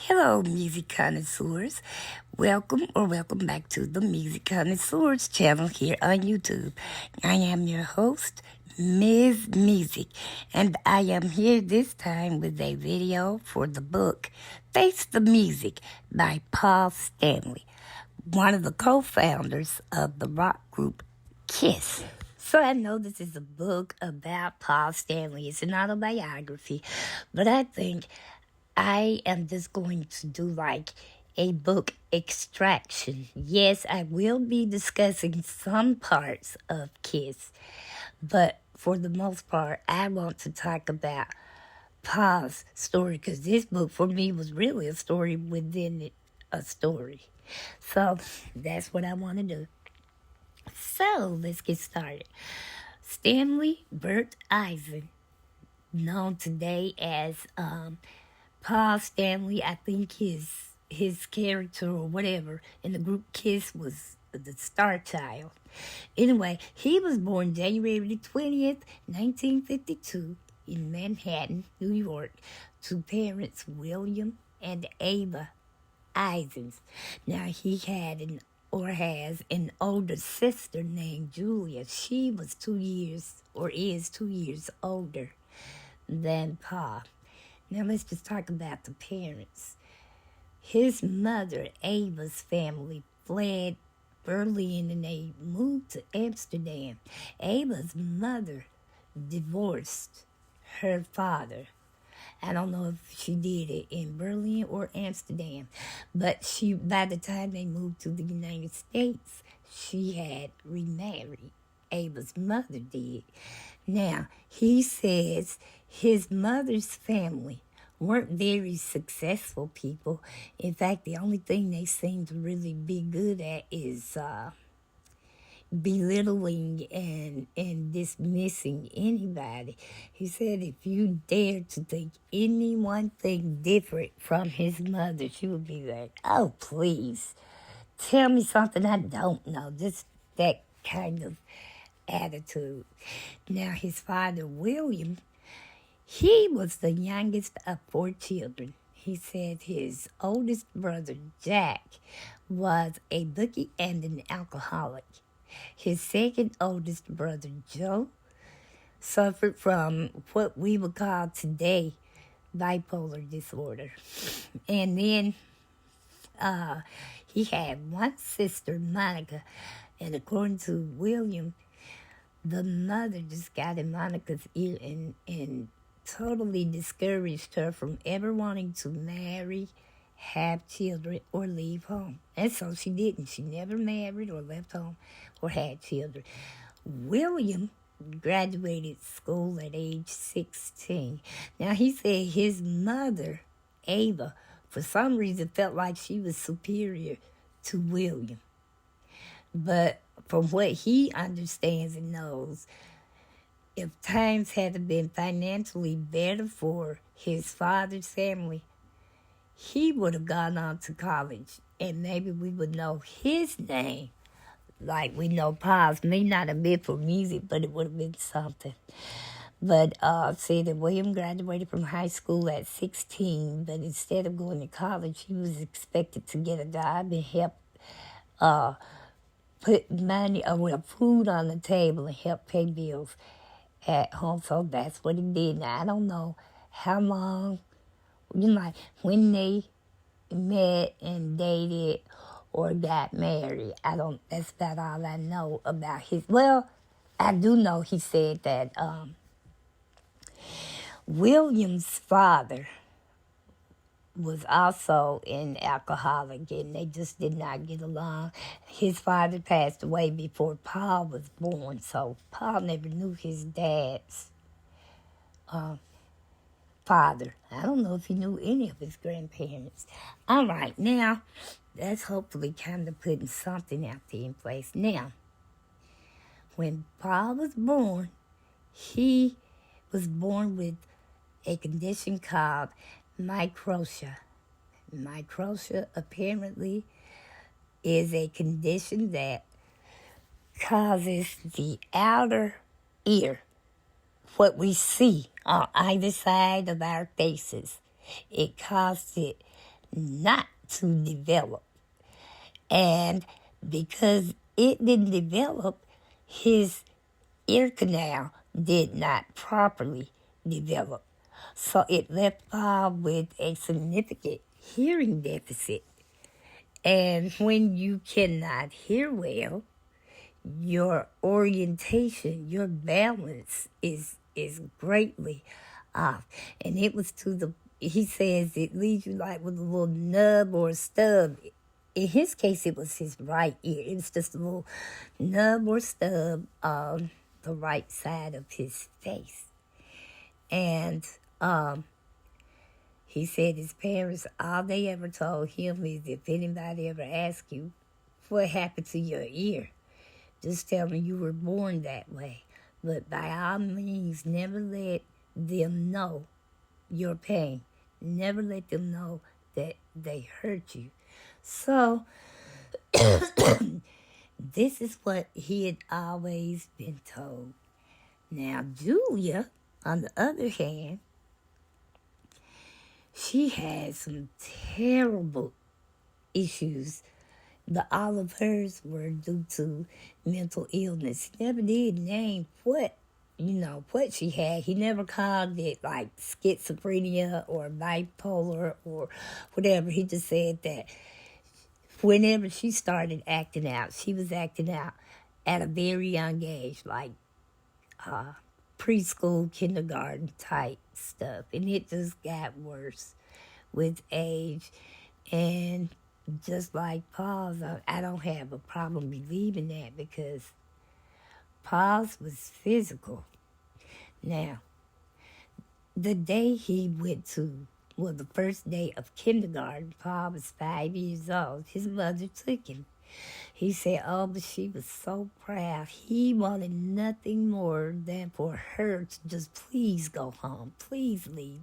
Hello, music connoisseurs. Welcome back to the Music Connoisseurs channel here on YouTube. I am your host, Ms. Music, and I am here this time with a video for the book Face the Music by Paul Stanley, one of the co-founders of the rock group Kiss. So I know this is a book about Paul Stanley. It's an autobiography, but I think I am just going to do like a book extraction. Yes, I will be discussing some parts of Kiss, but for the most part, I want to talk about Paul's story because this book for me was really a story within a story. So that's what I want to do. So let's get started. Stanley Bert Eisen, known today as Paul Stanley, I think his character or whatever in the group Kiss was the star child. Anyway, he was born January 20th, 1952 in Manhattan, New York, to parents William and Ava Eisens. Now, he had has an older sister named Julia. She was 2 years or is 2 years older than Paul. Now let's just talk about the parents. His mother, Ava's family, fled Berlin and they moved to Amsterdam. Ava's mother divorced her father. I don't know if she did it in Berlin or Amsterdam, but by the time they moved to the United States, she had remarried. Ava's mother did. Now, he says his mother's family weren't very successful people. In fact, the only thing they seem to really be good at is belittling and dismissing anybody. He said if you dare to think any one thing different from his mother, she would be like, oh, please, tell me something I don't know. Just that kind of attitude. Now, his father, William, he was the youngest of 4 children. He said his oldest brother, Jack, was a bookie and an alcoholic. His second oldest brother, Joe, suffered from what we would call today bipolar disorder. And then he had one sister, Monica, and according to William, the mother just got in Monica's ear and totally discouraged her from ever wanting to marry, have children, or leave home. And so she didn't. She never married or left home or had children. William graduated school at age 16. Now, he said his mother, Ava, for some reason felt like she was superior to William. But from what he understands and knows, if times had been financially better for his father's family, he would have gone on to college and maybe we would know his name like we know Paul's. May not have been for music, but it would have been something. But said that William graduated from high school at 16, but instead of going to college, he was expected to get a job and help put money or food on the table and help pay bills at home. So that's what he did. Now, I don't know how long, like when they met and dated or got married. That's about all I know about I do know he said that William's father was also an alcoholic and they just did not get along. His father passed away before Paul was born, so Paul never knew his dad's father. I don't know if he knew any of his grandparents. All right, now that's hopefully kind of putting something out there in place. Now, when Paul was born, he was born with a condition called microtia. Microtia apparently is a condition that causes the outer ear, what we see on either side of our faces, it causes it not to develop. And because it didn't develop, his ear canal did not properly develop. So it left Bob with a significant hearing deficit. And when you cannot hear well, your orientation, your balance is greatly off. And it was he says it leaves you like with a little nub or a stub. In his case, it was his right ear. It was just a little nub or stub on the right side of his face. And he said his parents, all they ever told him is if anybody ever asks you what happened to your ear, just tell me you were born that way. But by all means, never let them know your pain. Never let them know that they hurt you. So, this is what he had always been told. Now, Julia, on the other hand, she had some terrible issues. But all of hers were due to mental illness. He never did name what she had. He never called it like schizophrenia or bipolar or whatever. He just said that whenever she started acting out, she was acting out at a very young age, like preschool, kindergarten type stuff. And it just got worse with age. And just like Paul's, I don't have a problem believing that because Paul's was physical. Now, the day he went to, the first day of kindergarten, Paul was 5 years old. His mother took him. He said, but she was so proud. He wanted nothing more than for her to just please go home. Please leave.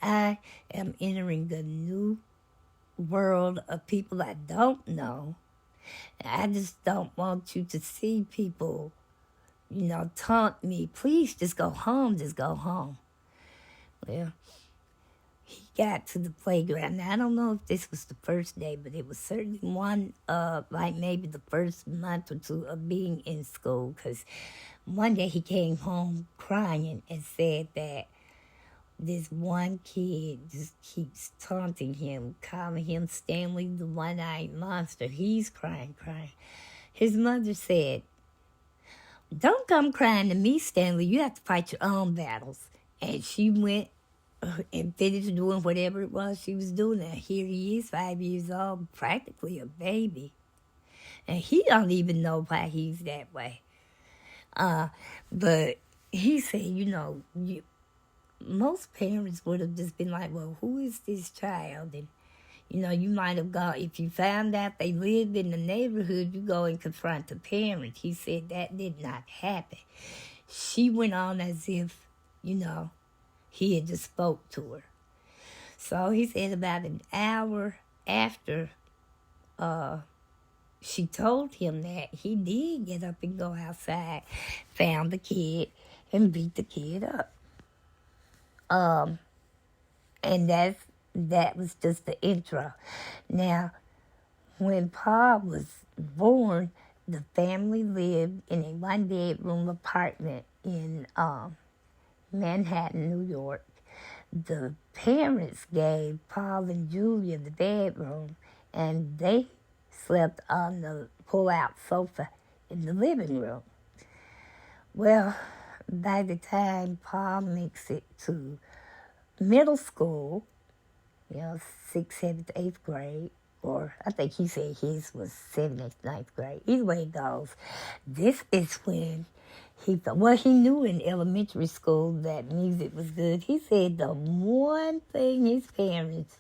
I am entering a new world of people I don't know. I just don't want you to see people, taunt me. Please just go home. Just go home. Well, he got to the playground. Now, I don't know if this was the first day, but it was certainly one, like maybe the first month or two of being in school. Because one day he came home crying and said that this one kid just keeps taunting him, calling him Stanley the one-eyed monster. He's crying. His mother said, "Don't come crying to me, Stanley. You have to fight your own battles." And she went and finished doing whatever it was she was doing. And here he is, 5 years old, practically a baby. And he don't even know why he's that way. But he said, most parents would have just been like, well, who is this child? And, you might have gone, if you found out they lived in the neighborhood, you go and confront the parent. He said that did not happen. She went on as if, he had just spoke to her. So he said about an hour after she told him that, he did get up and go outside, found the kid, and beat the kid up. And that was just the intro. Now, when Paul was born, the family lived in a one-bedroom apartment in Manhattan, New York. The parents gave Paul and Julia the bedroom, and they slept on the pull-out sofa in the living room. Well, by the time Paul makes it to middle school, 6th, 7th, 8th grade, or I think he said his was 7th, 8th, 9th grade. Either way it goes, this is when he knew in elementary school that music was good. He said the one thing his parents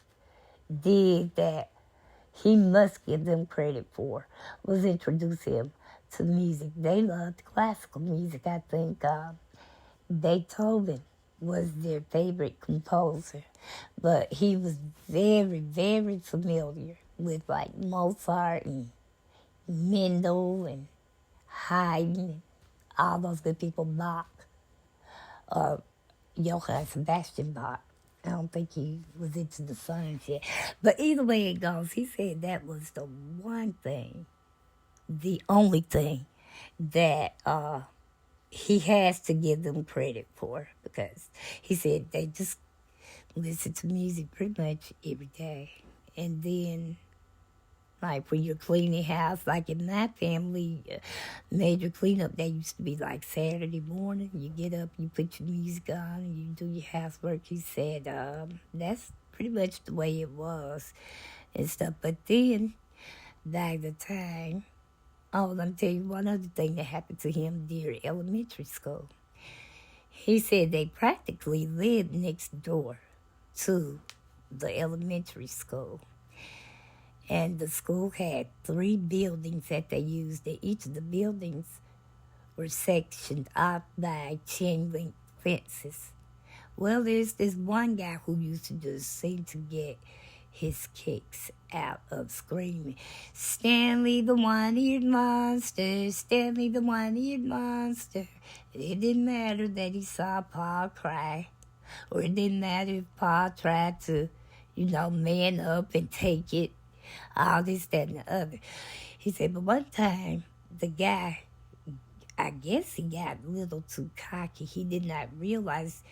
did that he must give them credit for was introduce him to music. They loved classical music. I think Beethoven was their favorite composer, but he was very, very familiar with like Mozart and Mendel and Haydn and all those good people, Bach, Johann Sebastian Bach. I don't think he was into the science yet. But either way it goes, he said that was the one thing, the only thing that he has to give them credit for, because he said they just listen to music pretty much every day. And then, like when you're cleaning house, like in my family, major cleanup day used to be like Saturday morning. You get up, you put your music on, and you do your housework. He said that's pretty much the way it was and stuff. But then, by the time, oh, let me tell you one other thing that happened to him during elementary school. He said they practically lived next door to the elementary school. And the school had 3 buildings that they used. And each of the buildings were sectioned off by chain link fences. Well, there's this one guy who used to just seem to get his kicks out of screaming, "Stanley the one-eared monster, Stanley the one-eared monster." It didn't matter that he saw Pa cry, or it didn't matter if Pa tried to, man up and take it, all this, that, and the other. He said, but one time, the guy, I guess he got a little too cocky. He did not realize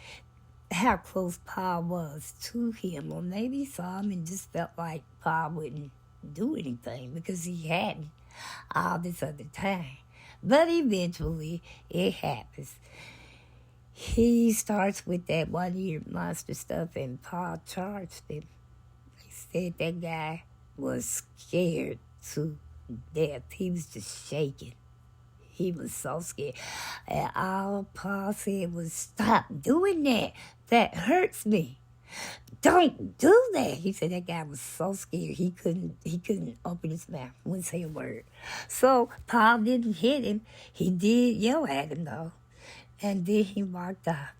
how close Pa was to him. Or maybe he saw him and just felt like Pa wouldn't do anything because he hadn't all this other time. But eventually, it happens. He starts with that one-eared monster stuff, and Pa charged him. He said that guy was scared to death. He was just shaking. He was so scared. And all Pa said was, "Stop doing that. That hurts me. Don't do that." He said that guy was so scared he couldn't open his mouth, wouldn't say a word. So Pa didn't hit him. He did yell at him though. And then he walked off.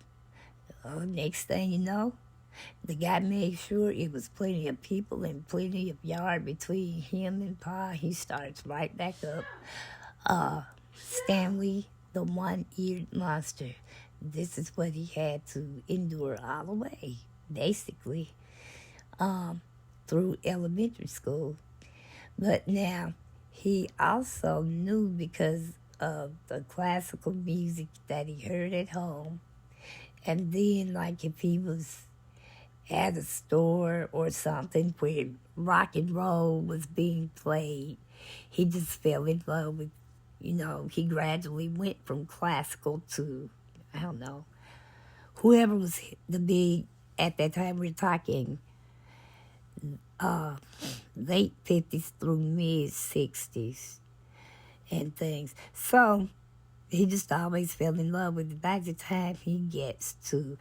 Oh, next thing you know, the guy made sure it was plenty of people and plenty of yard between him and Pa. He starts right back up. Stanley, the one-eared monster. This is what he had to endure all the way, basically, through elementary school. But now, he also knew, because of the classical music that he heard at home, and then, like, if he was at a store or something where rock and roll was being played, he just fell in love with, he gradually went from classical to, I don't know, whoever was the big, at that time we're talking late 50s through mid 60s and things. So he just always fell in love with it. By the time he gets to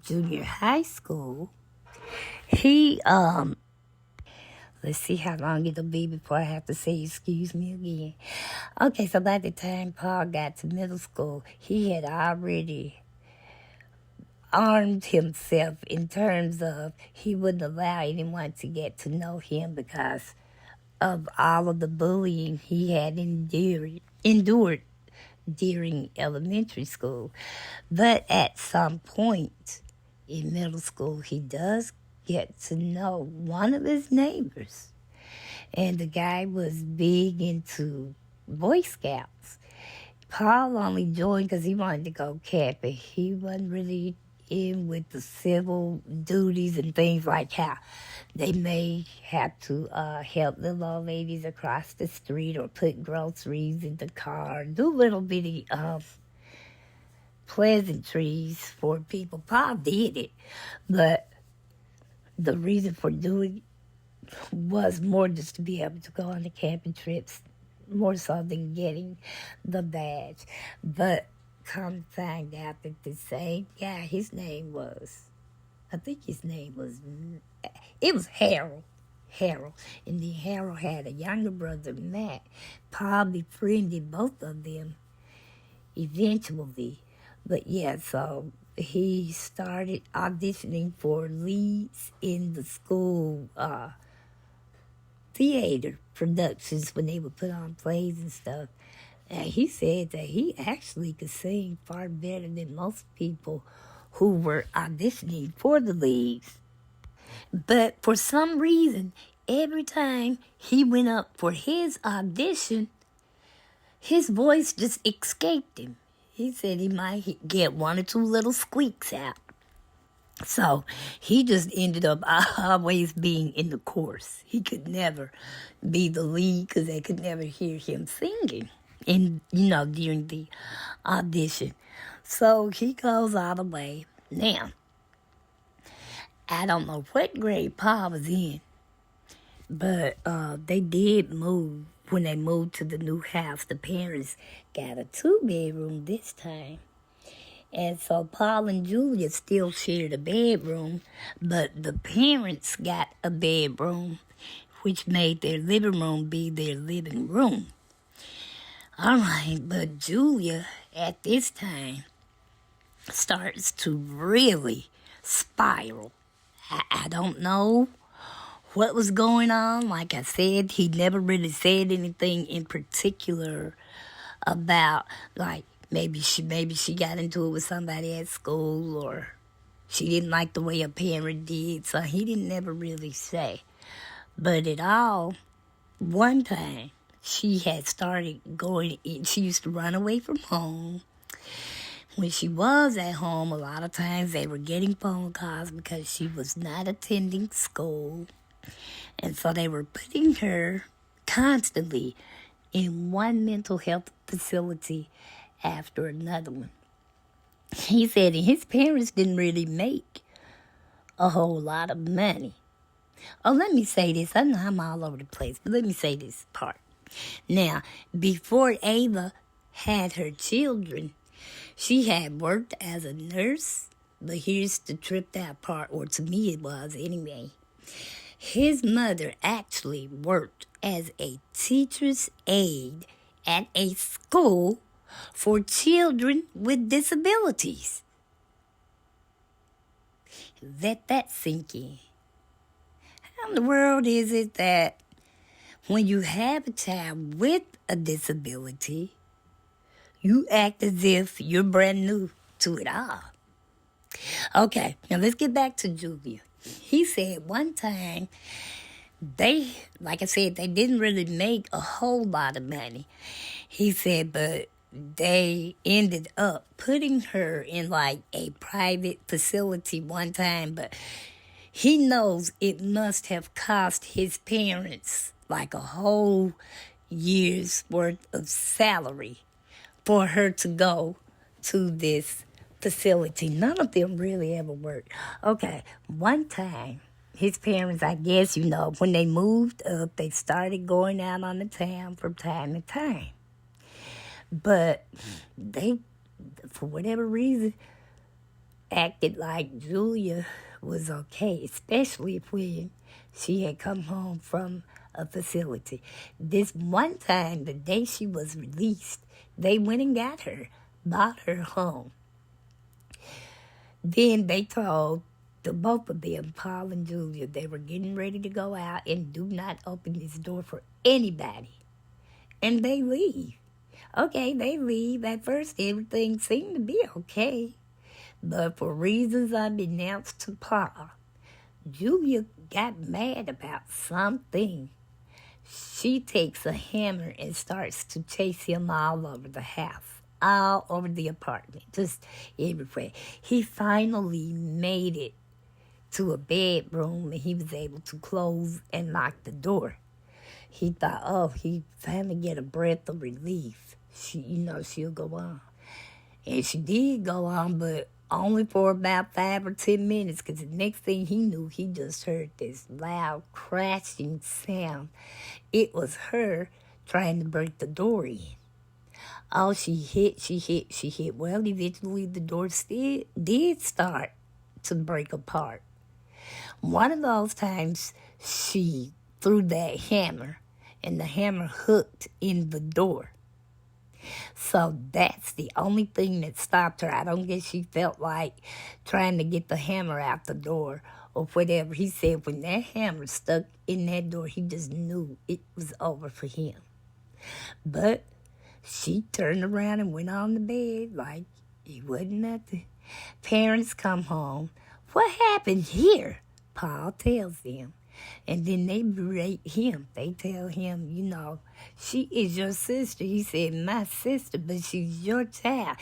junior high school, he let's see how long it'll be before I have to say excuse me again. Okay, so by the time Paul got to middle school, he had already armed himself in terms of he wouldn't allow anyone to get to know him because of all of the bullying he had endured during elementary school. But at some point in middle school, he does get to know one of his neighbors. And the guy was big into Boy Scouts. Paul only joined because he wanted to go camping. He wasn't really in with the civil duties and things like how they may have to help the old ladies across the street or put groceries in the car, do little bitty pleasantries for people. Paul did it, but the reason for doing it was more just to be able to go on the camping trips, more so than getting the badge. But come find out that the same guy, it was Harold. And then Harold had a younger brother, Matt. Paul befriended both of them eventually. But yeah, so he started auditioning for leads in the school theater productions when they would put on plays and stuff. And he said that he actually could sing far better than most people who were auditioning for the leads. But for some reason, every time he went up for his audition, his voice just escaped him. He said he might get one or two little squeaks out. So he just ended up always being in the chorus. He could never be the lead because they could never hear him singing during the audition. So he goes all the way. Now, I don't know what grade Paul was in, but they did move. When they moved to the new house, the parents got a 2-bedroom this time. And so Paul and Julia still shared a bedroom, but the parents got a bedroom, which made their living room be their living room. All right, but Julia at this time starts to really spiral. I don't know what was going on. Like I said, he never really said anything in particular about, like, maybe she got into it with somebody at school, or she didn't like the way a parent did. So he didn't never really say. But one time, she had started going in. She used to run away from home. When she was at home, a lot of times they were getting phone calls because she was not attending school. And so they were putting her constantly in one mental health facility after another one. He said his parents didn't really make a whole lot of money. Oh, let me say this. I know I'm all over the place, but let me say this part. Now, before Ava had her children, she had worked as a nurse, but here's the tripped out part, or to me it was anyway. His mother actually worked as a teacher's aide at a school for children with disabilities. Let that sink in. How in the world is it that when you have a child with a disability, you act as if you're brand new to it all? Okay, now let's get back to Julia. He said one time like I said, they didn't really make a whole lot of money. He said, but they ended up putting her in like a private facility one time, but he knows it must have cost his parents like a whole year's worth of salary for her to go to this facility. None of them really ever worked. Okay, one time, his parents, I guess, when they moved up, they started going out on the town from time to time. But they, for whatever reason, acted like Julia was okay, especially when she had come home from a facility. This one time, the day she was released, they went and got her, bought her home. Then they told the both of them, Paul and Julia, they were getting ready to go out and do not open this door for anybody. And they leave. Okay, they leave. At first, everything seemed to be okay. But for reasons unbeknownst to Paul, Julia got mad about something. She takes a hammer and starts to chase him all over the house, all over the apartment, just everywhere. He finally made it to a bedroom and he was able to close and lock the door. He thought, he finally get a breath of relief. She'll go on. And she did go on, but only for about 5 or 10 minutes, because the next thing he knew, he just heard this loud crashing sound. It was her trying to break the door in. Oh, she hit. Well, eventually the door did start to break apart. One of those times, she threw that hammer, and the hammer hooked in the door. So that's the only thing that stopped her. I don't guess she felt like trying to get the hammer out the door or whatever. He said when that hammer stuck in that door, he just knew it was over for him. But she turned around and went on the bed like it wasn't nothing. Parents come home. What happened here? Paul tells them. And then they berate him. They tell him, she is your sister. He said, my sister, but she's your child.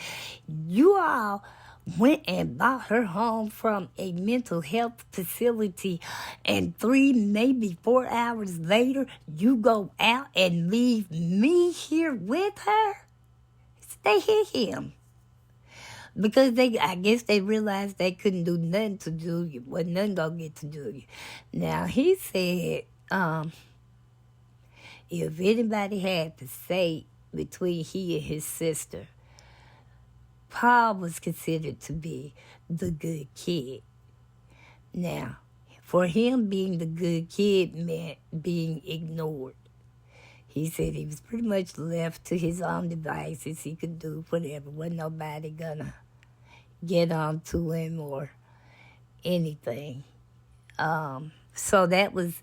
You all went and bought her home from a mental health facility, and 3, maybe 4 hours later, you go out and leave me here with her? They hit him. Because I guess they realized they couldn't do nothing to Julia. Wasn't nothing gonna get to Julia. Now, he said, if anybody had to say between he and his sister, Paul was considered to be the good kid. Now, for him, being the good kid meant being ignored. He said he was pretty much left to his own devices. He could do whatever. Wasn't nobody gonna get on to him or anything. So that was,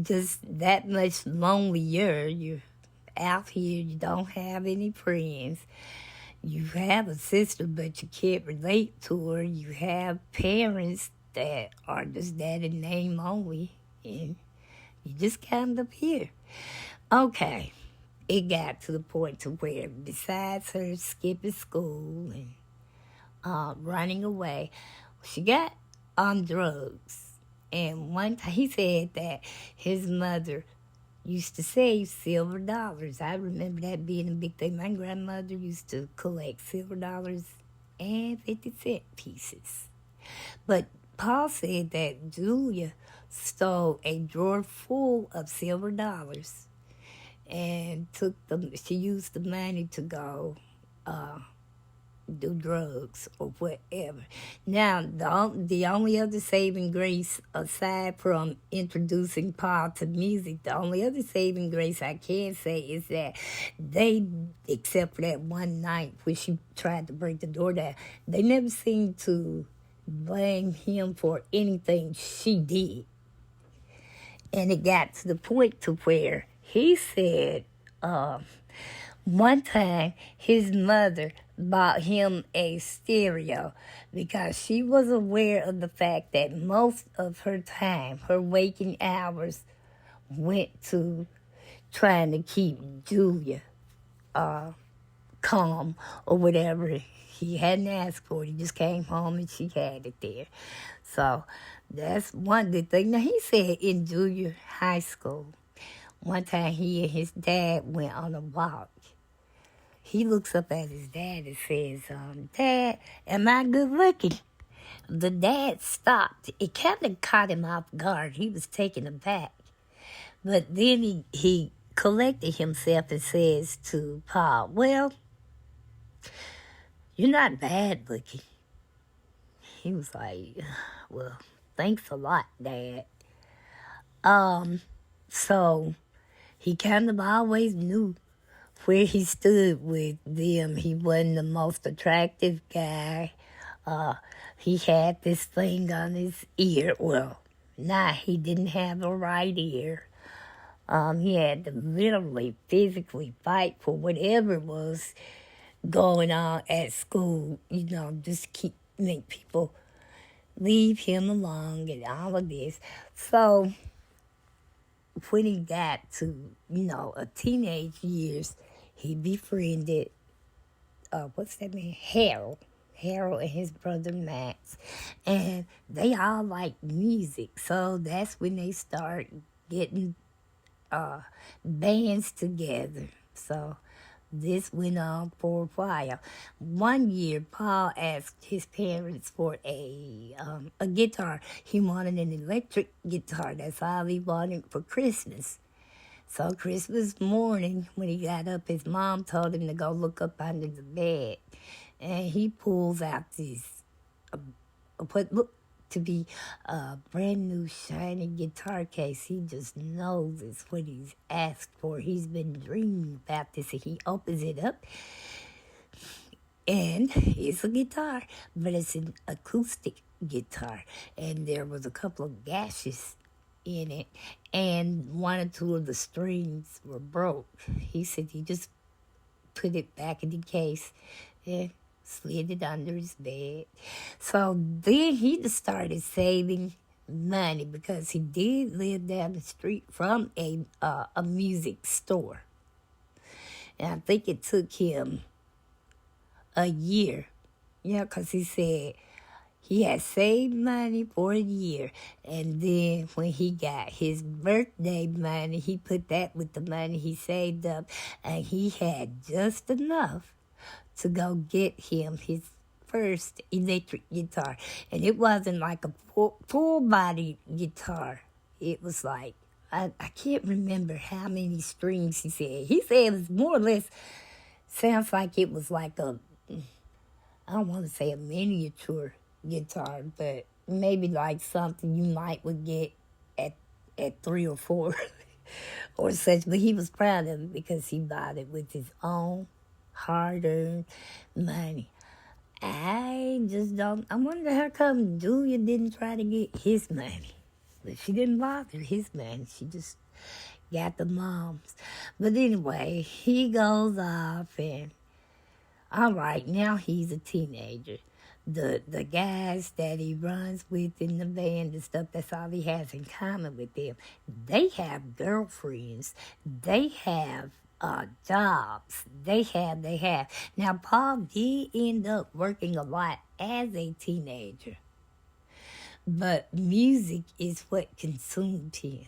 just that much lonelier. You're out here. You don't have any friends. You have a sister, but you can't relate to her. You have parents that are just that in name only. And you just kind of here. Okay, it got to the point to where besides her skipping school and running away, she got on drugs. And one time he said that his mother used to save silver dollars. I remember that being a big thing. My grandmother used to collect silver dollars and 50-cent pieces. But Paul said that Julia stole a drawer full of silver dollars and she used the money to go do drugs or whatever. Now, the only other saving grace, aside from introducing Paul to music, the only other saving grace I can say is that they, except for that one night when she tried to break the door down, they never seemed to blame him for anything she did. And it got to the point to where he said one time his mother bought him a stereo because she was aware of the fact that most of her time, her waking hours, went to trying to keep Julia calm or whatever. He hadn't asked for it. He just came home and she had it there. So that's one good thing. Now, he said in junior high school, one time he and his dad went on a walk. He looks up at his dad and says, Dad, am I good looking? The dad stopped. It kind of caught him off guard. He was taken aback. But then he collected himself and says to Paul, well, you're not bad looking. He was like, well, thanks a lot, Dad. So he kind of always knew where he stood with them. He wasn't the most attractive guy. He had this thing on his ear. Well, he didn't have a right ear. He had to literally, physically fight for whatever was going on at school, just make people leave him alone and all of this. So when he got to, a teenage years, he befriended, what's that man? Harold and his brother Max. And they all like music. So that's when they start getting bands together. So this went on for a while. One year, Paul asked his parents for a guitar. He wanted an electric guitar. That's all he wanted for Christmas. So Christmas morning, when he got up, his mom told him to go look up under the bed. And he pulls out this, what looked to be a brand new shiny guitar case. He just knows it's what he's asked for. He's been dreaming about this. And he opens it up, and it's a guitar, but it's an acoustic guitar. And there was a couple of gashes in it, and one or two of the strings were broke. He said he just put it back in the case, and slid it under his bed. So then he just started saving money because he did live down the street from a music store. And I think it took him a year, because he said he had saved money for a year. And then when he got his birthday money, he put that with the money he saved up. And he had just enough to go get him his first electric guitar. And it wasn't like a full body guitar. It was like, I can't remember how many strings he said. He said it was more or less, sounds like it was like I don't want to say a miniature guitar, but maybe like something you would get at 3 or 4 or such. But he was proud of it because he bought it with his own hard-earned money. I just don't, I wonder how come Julia didn't try to get his money. But she didn't bother his money. She just got the mom's. But anyway, he goes off and, all right, now he's a teenager. The guys that he runs with in the band and stuff, that's all he has in common with them. They have girlfriends. They have jobs. They have. Now, Paul did end up working a lot as a teenager. But music is what consumed him.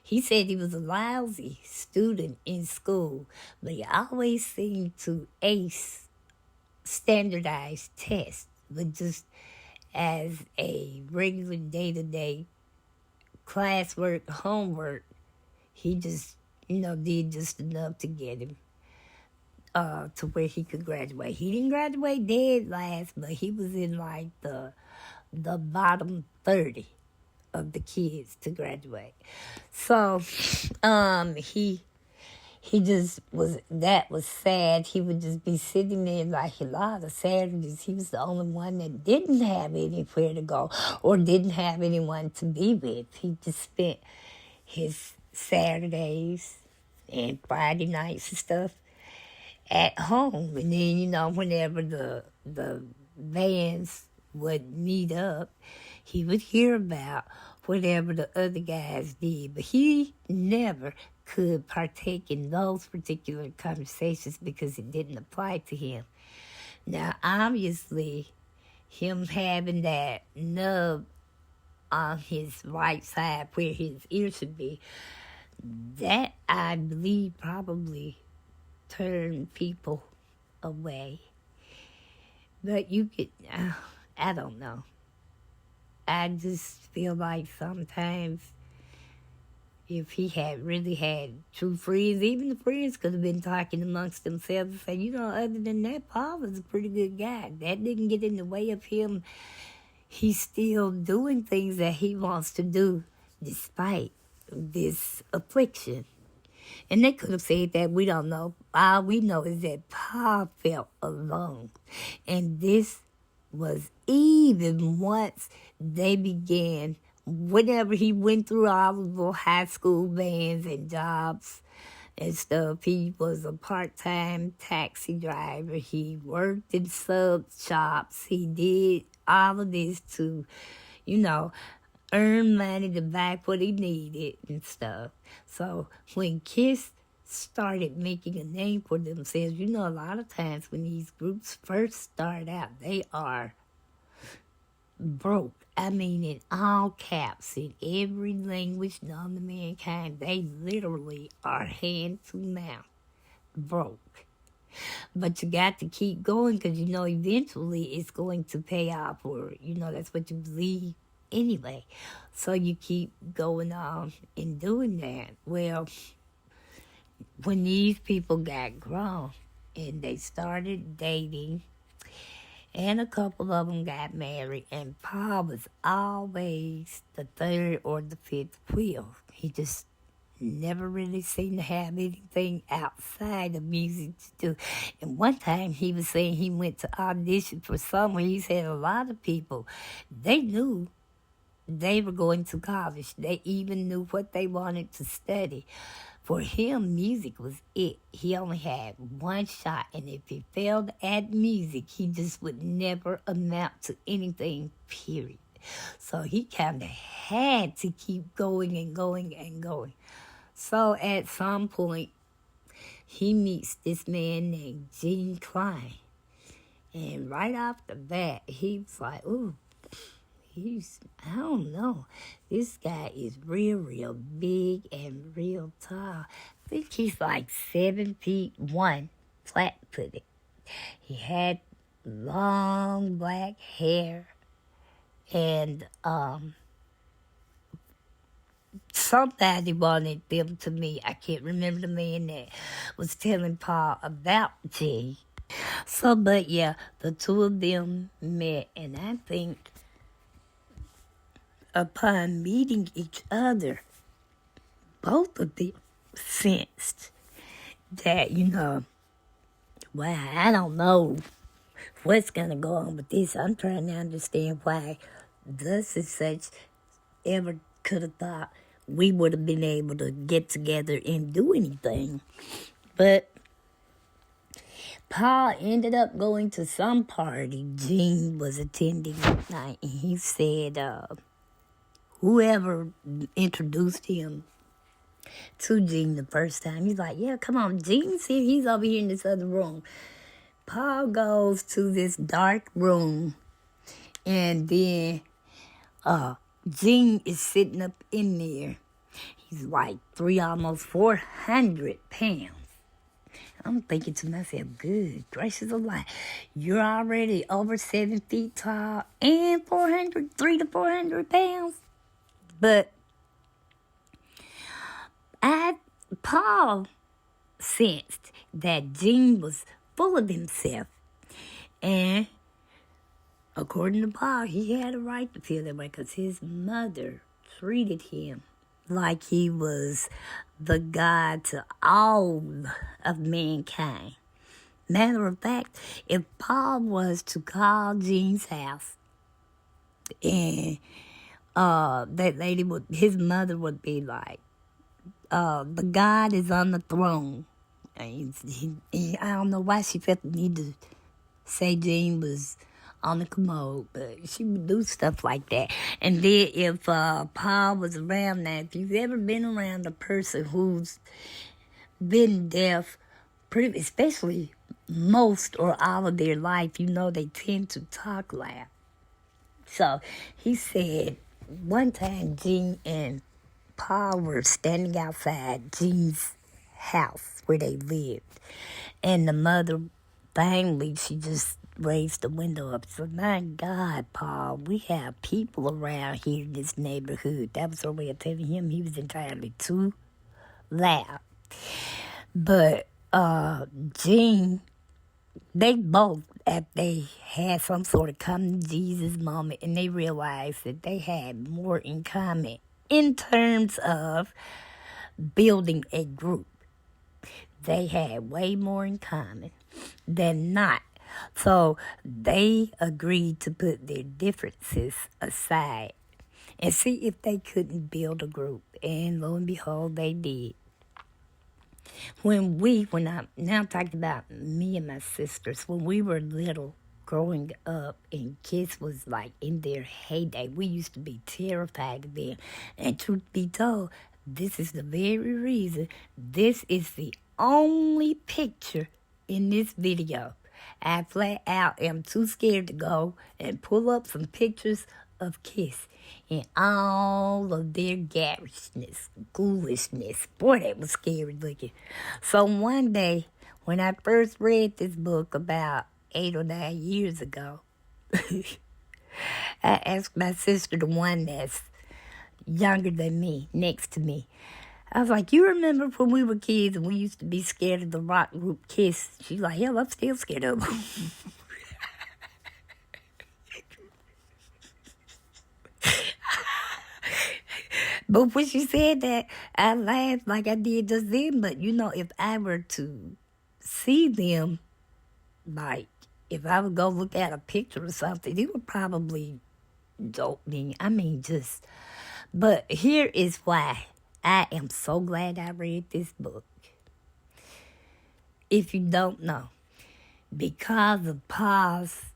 He said he was a lousy student in school, but he always seemed to ace standardized tests. But just as a regular day-to-day classwork, homework, he just, did just enough to get him to where he could graduate. He didn't graduate dead last, but he was in like the bottom 30 of the kids to graduate. So he just that was sad. He would just be sitting there like a lot of Saturdays. He was the only one that didn't have anywhere to go or didn't have anyone to be with. He just spent his Saturdays and Friday nights and stuff at home. And then, whenever the bands would meet up, he would hear about whatever the other guys did. But he never could partake in those particular conversations because it didn't apply to him. Now, obviously, him having that nub on his right side where his ear should be, that I believe probably turned people away. But you could, I don't know. I just feel like sometimes if he had really had true friends, even the friends could have been talking amongst themselves and say, other than that, Paul was a pretty good guy. That didn't get in the way of him. He's still doing things that he wants to do despite this affliction. And they could have said that, we don't know. All we know is that Paul felt alone. And this was even once they began, whenever he went through all of the high school bands and jobs and stuff. He was a part-time taxi driver. He worked in sub shops. He did all of this to, earn money to buy what he needed and stuff. So when Kiss started making a name for themselves, a lot of times when these groups first start out, they are broke. I mean, in all caps, in every language known to mankind, they literally are hand to mouth broke. But you got to keep going because, eventually it's going to pay off, or, that's what you believe anyway. So you keep going on and doing that. Well, when these people got grown and they started dating, and a couple of them got married, and Paul was always the third or the fifth wheel. He just never really seemed to have anything outside of music to do. And one time he was saying he went to audition for somewhere. He said a lot of people, they knew they were going to college. They even knew what they wanted to study For him, music was it. He only had one shot, and if he failed at music, he just would never amount to anything, period. So he kind of had to keep going and going and going. So at some point, he meets this man named Gene Klein. And right off the bat, he was like, ooh, I don't know. This guy is real big and real tall. I think he's like 7'1", flat-footed. He had long black hair. And somebody wanted them to meet. I can't remember the man that was telling Paul about G. So, but yeah, the two of them met, and I think upon meeting each other, both of them sensed that, well, I don't know what's going to go on with this. I'm trying to understand why thus and such ever could have thought we would have been able to get together and do anything. But Paul ended up going to some party Gene was attending that night, and he said whoever introduced him to Gene the first time, he's like, yeah, come on, Gene's here. He's over here in this other room. Paul goes to this dark room, and then Gene is sitting up in there. He's like almost 400 pounds. I'm thinking to myself, good gracious alive, you're already over 7 feet tall and 3 to 400 pounds. But Paul sensed that Gene was full of himself. And according to Paul, he had a right to feel that way because his mother treated him like he was the God to all of mankind. Matter of fact, if Paul was to call Gene's house, and that lady his mother would be like, the God is on the throne. I don't know why she felt the need to say Gene was on the commode, but she would do stuff like that. And then if Paul was around that, if you've ever been around a person who's been deaf, especially most or all of their life, they tend to talk loud. So he said one time Gene and Paul were standing outside Gene's house where they lived, and the mother finally, she just raised the window up. So, my God, Paul, we have people around here in this neighborhood. That was her way of telling him he was entirely too loud. But Gene, they both, after they had some sort of come to Jesus moment, and they realized that they had more in common in terms of building a group. They had way more in common than not. So they agreed to put their differences aside and see if they couldn't build a group. And lo and behold, they did. When I'm now talking about me and my sisters, when we were little, growing up, and kids was like in their heyday, we used to be terrified of them. And truth be told, this is the very reason, this is the only picture in this video. I flat out am too scared to go and pull up some pictures of Kiss and all of their garishness, ghoulishness. Boy, that was scary looking. So one day, when I first read this book about 8 or 9 years ago, I asked my sister, the one that's younger than me, next to me, I was like, you remember when we were kids and we used to be scared of the rock group Kiss? She's like, hell, I'm still scared of them. But when she said that, I laughed like I did just then. But, if I were to see them, like, if I would go look at a picture or something, it would probably dope me. But here is why I am so glad I read this book. If you don't know, because of Paul's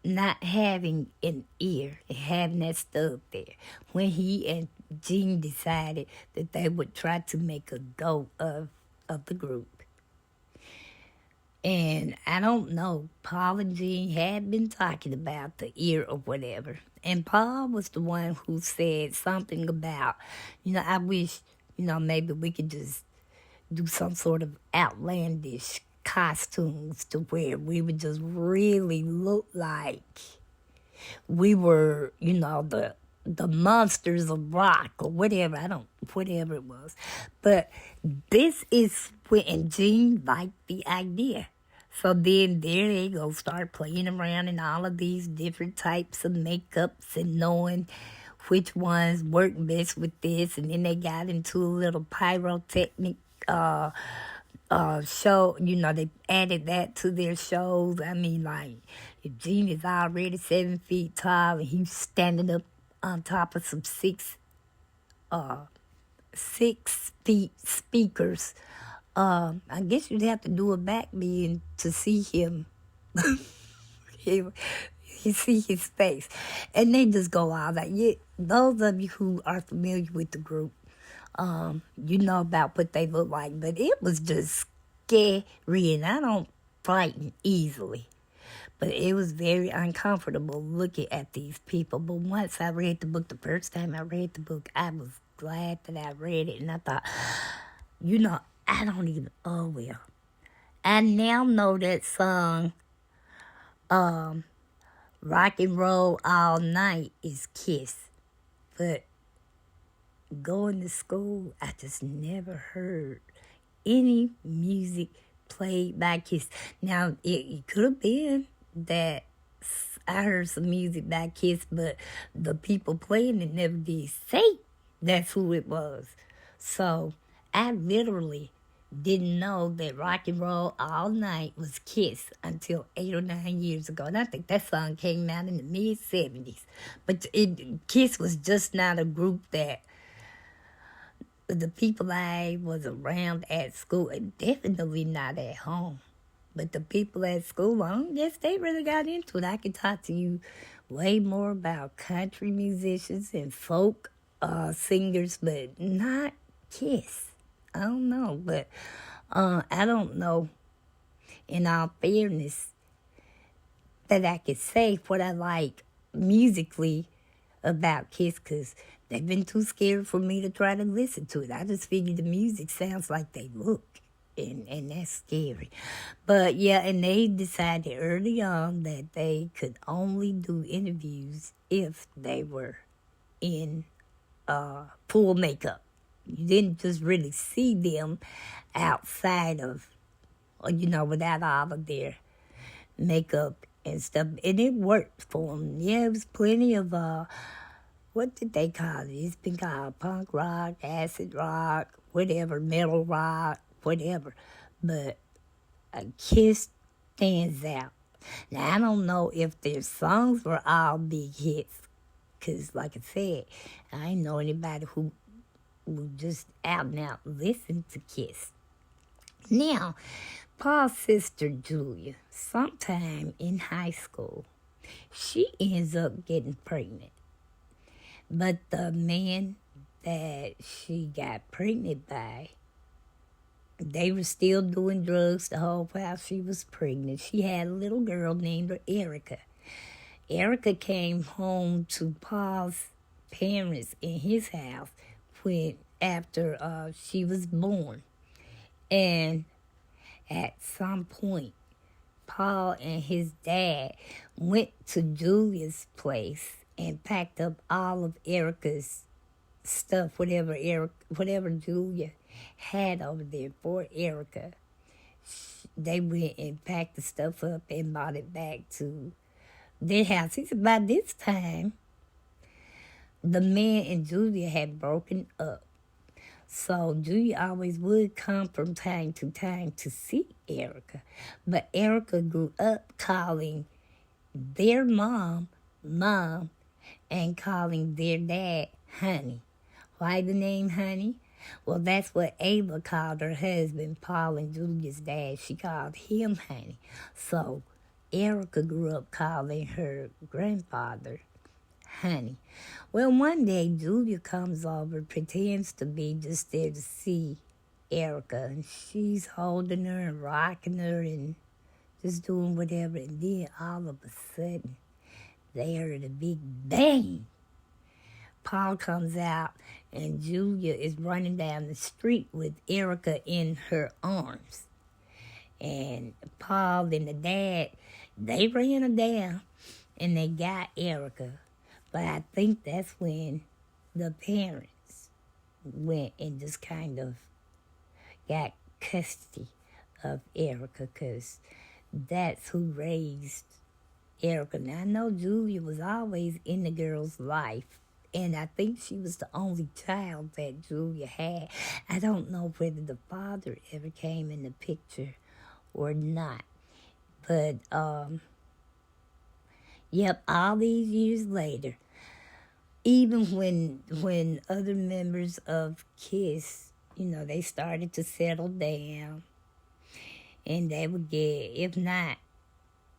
not having an ear and having that stuff there, when he and Jean decided that they would try to make a go of the group. And I don't know, Paul and Jean had been talking about the ear or whatever. And Paul was the one who said something about, I wish, maybe we could just do some sort of outlandish costumes to where we would just really look like we were, the monsters of rock or whatever. Whatever it was. But this is when Jean liked the idea. So then there they go, start playing around in all of these different types of makeups and knowing which ones work best with this. And then they got into a little pyrotechnic show. They added that to their shows. I mean, like, if Gene is already 7 feet tall and he's standing up on top of some 6 feet speakers, I guess you'd have to do a back bend to see him. You see his face. And they just go all that. Yeah, those of you who are familiar with the group, you know about what they look like. But it was just scary, and I don't frighten easily. But it was very uncomfortable looking at these people. But once I read the book, the first time I read the book, I was glad that I read it. And I thought, I don't even, oh well. I now know that song, Rock and Roll All Night is Kiss. But going to school, I just never heard any music played by Kiss. Now, it could have been that I heard some music by Kiss, but the people playing it never did say that's who it was. So I literally didn't know that Rock and Roll All Night was Kiss until 8 or 9 years ago. And I think that song came out in the mid-70s. But Kiss was just not a group that the people I was around at school, and definitely not at home. But the people at school, I don't guess they really got into it. I could talk to you way more about country musicians and folk singers, but not Kiss. I don't know, but I don't know, in all fairness, that I could say what I like musically about Kiss, because they've been too scared for me to try to listen to it. I just figure the music sounds like they look, and that's scary. But yeah, and they decided early on that they could only do interviews if they were in full makeup. You didn't just really see them outside of, without all of their makeup and stuff. And it worked for them. Yeah, it was plenty of, what did they call it? It's been called punk rock, acid rock, whatever, metal rock, whatever. But Kiss stands out. Now, I don't know if their songs were all big hits, because, like I said, I ain't know anybody who would just out and out listen to Kiss. Now, Paul's sister Julia, sometime in high school, she ends up getting pregnant. But the man that she got pregnant by, they were still doing drugs the whole while she was pregnant. She had a little girl named Erica. Erica came home to Paul's parents in his house after she was born. And at some point, Paul and his dad went to Julia's place and packed up all of Erica's stuff, whatever Julia had over there for Erica. They went and packed the stuff up and brought it back to their house. He said by this time, the man and Julia had broken up. So Julia always would come from time to time to see Erica. But Erica grew up calling their mom, and calling their dad, honey. Why the name honey? Well, that's what Ava called her husband, Paul and Julia's dad. She called him honey. So Erica grew up calling her grandfather honey. Well, one day Julia comes over, pretends to be just there to see Erica, and she's holding her and rocking her and just doing whatever. And then all of a sudden, they heard a big bang. Paul comes out, and Julia is running down the street with Erica in her arms. And Paul and the dad, they ran her down, and they got Erica. But I think that's when the parents went and just kind of got custody of Erica, because that's who raised Erica. Now, I know Julia was always in the girl's life, and I think she was the only child that Julia had. I don't know whether the father ever came in the picture or not. But, yep, all these years later, even when other members of KISS, they started to settle down, and they would get, if not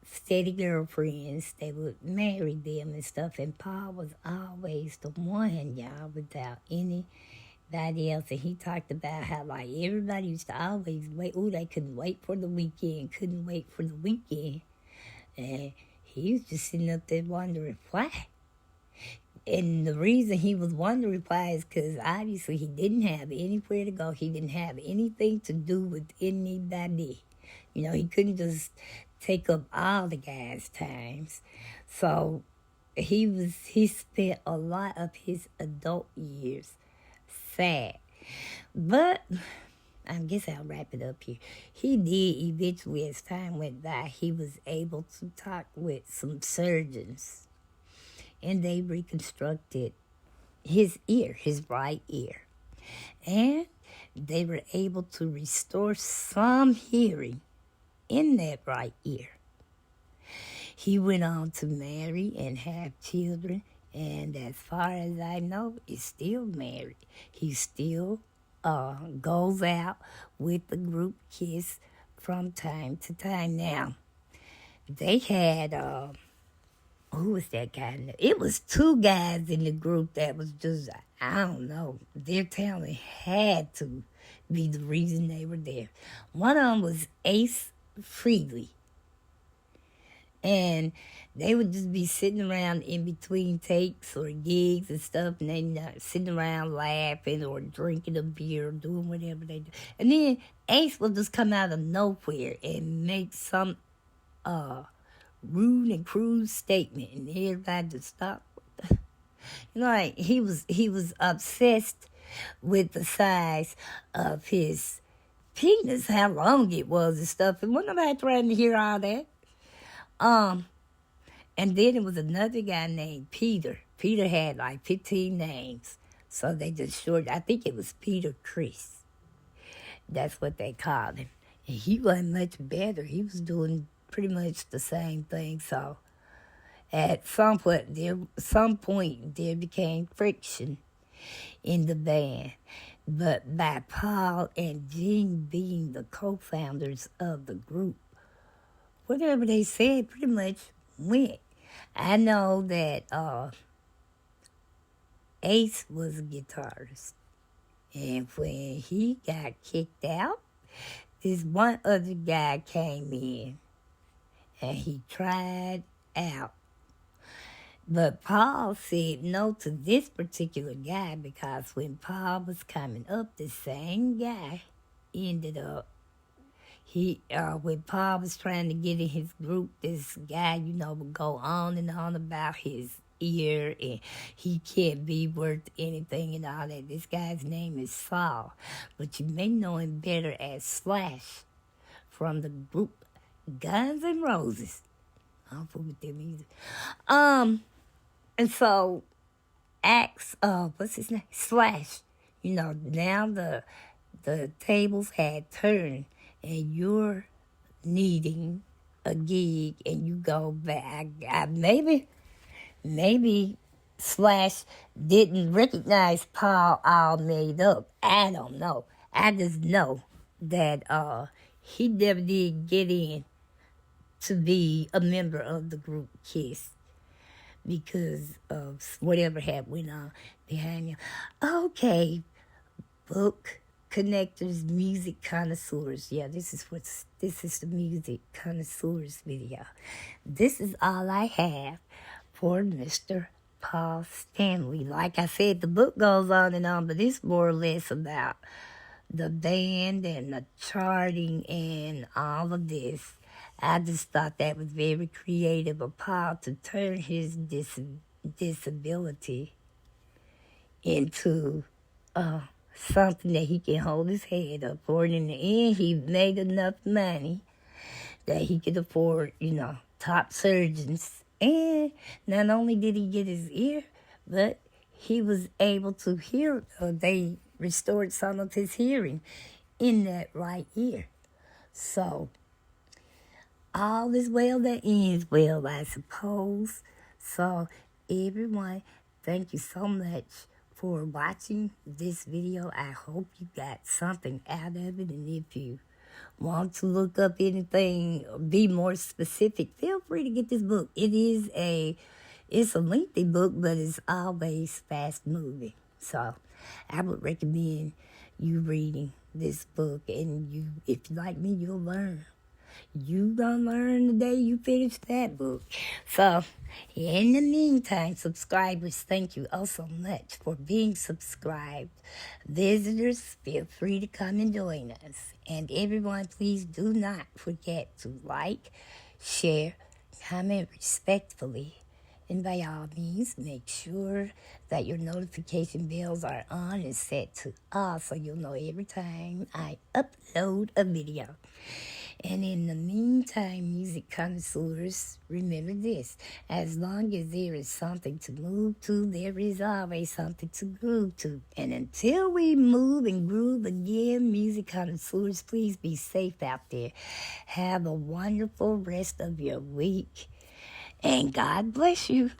steady girlfriends, they would marry them and stuff. And Paul was always the one, y'all, without anybody else. And he talked about how, like, everybody used to always wait. Oh, they couldn't wait for the weekend. And he was just sitting up there wondering why. And the reason he was wondering why is because obviously he didn't have anywhere to go. He didn't have anything to do with anybody. He couldn't just take up all the guys' times. So he spent a lot of his adult years sad. But I guess I'll wrap it up here. He did eventually, as time went by, he was able to talk with some surgeons. And they reconstructed his right ear. And they were able to restore some hearing in that right ear. He went on to marry and have children, and as far as I know, is still married. He still goes out with the group KISS from time to time. Now, they had, who was that guy? It was two guys in the group that was just, I don't know, their talent had to be the reason they were there. One of them was Ace Frehley. And they would just be sitting around in between takes or gigs and stuff, and they sitting around laughing or drinking a beer or doing whatever they do. And then Ace would just come out of nowhere and make some rude and crude statement, and everybody just stopped. Like he was obsessed with the size of his penis, how long it was and stuff, and wasn't nobody trying to hear all that. And then there was another guy named Peter. Peter had like 15 names, so they just shortened. I think it was Peter Chris. That's what they called him. And he wasn't much better. He was doing pretty much the same thing. So at some point there became friction in the band. But by Paul and Gene being the co-founders of the group, whatever they said pretty much went. I know that Ace was a guitarist. And when he got kicked out, this one other guy came in. And he tried out. But Paul said no to this particular guy, because when Paul was coming up, the same guy ended up, when Paul was trying to get in his group, this guy, would go on and on about his ear, and he can't be worth anything and all that. This guy's name is Saul, but you may know him better as Slash from the group Guns N' Roses. I don't fool with them either. And so, what's his name? Slash. Now the tables had turned, and you're needing a gig, and you go back. Maybe slash didn't recognize Paul all made up. I don't know. I just know that he never did get in to be a member of the group Kiss because of whatever had went on behind him. Okay, book connectors, music connoisseurs. Yeah, this is the music connoisseurs video. This is all I have for Mr. Paul Stanley. Like I said, the book goes on and on, but it's more or less about the band and the charting and all of this. I just thought that was very creative of Paul to turn his disability into something that he can hold his head up for. And in the end, he made enough money that he could afford, top surgeons. And not only did he get his ear, but he was able to hear. They restored some of his hearing in that right ear. So, all is well that ends well, I suppose. So, everyone, thank you so much for watching this video. I hope you got something out of it. And if you want to look up anything, or be more specific, feel free to get this book. It's a lengthy book, but it's always fast moving. So I would recommend you reading this book, and if you like me, you'll learn. You gonna learn the day you finish that book. So, in the meantime, subscribers, thank you all so much for being subscribed. Visitors, feel free to come and join us. And everyone, please do not forget to like, share, comment respectfully. And by all means, make sure that your notification bells are on and set to all so you'll know every time I upload a video. And in the meantime, music connoisseurs, remember this. As long as there is something to move to, there is always something to groove to. And until we move and groove again, music connoisseurs, please be safe out there. Have a wonderful rest of your week. And God bless you.